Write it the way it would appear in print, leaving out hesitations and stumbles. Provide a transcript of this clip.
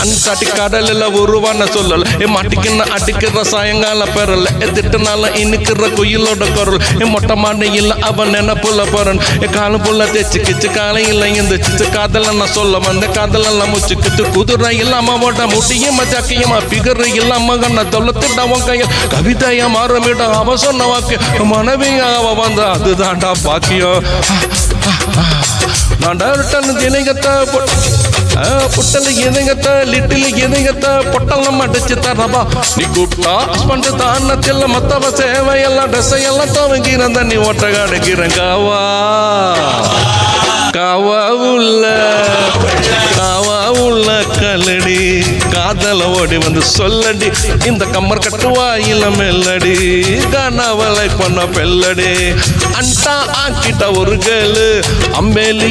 அன்காட்டி கடலில் உருவான சொல்லல மாட்டிக்கின்னு அடிக்கிற சாயங்கால பெறல திட்டுனால இனிக்கிற குயிலோட குரல் மொட்டை மாடையில் அவன் நினைப்புல போறன் காலம் புள்ள தேச்சுக்கிச்சு காலையில் எந்திரிச்சு காதல நான் சொல்ல வந்த காதலெல்லாம் முச்சுக்கிட்டு குதிரை இல்லாம ஓட்ட முட்டியும் ஜாக்கியமா பிகர் இல்லாம கண்ண தொல்லத்துட்டவன் கையில் கவிதையா மாறமிட அவ சொன்ன வாக்கிய மனைவியா அவ வந்த அதுதான்டா பாக்கியம் நான் தினகத்தை புட்டல எதங்கத்த லிட்டில் எதங்கத்த பொட்டெல்லாம் அடிச்சு தரவா நீ கூப்பிட்டா ஹஸ்பண்ட் தானத்தில் மத்தவ சேவையெல்லாம் ட்ரெஸ்ஸையெல்லாம் துவங்கிற தண்ணி ஓட்ட அடைக்கிறேன் காவா காவா உள்ள கல்லடி காதல ஓடி வந்து சொல்லடி இந்த கம்மர் கட்டுவா இல்ல மெல்லடி கனவலை பண்ண பெல்லடி அண்டா ஆக்கிட்ட ஒரு கேளு அம்பேலி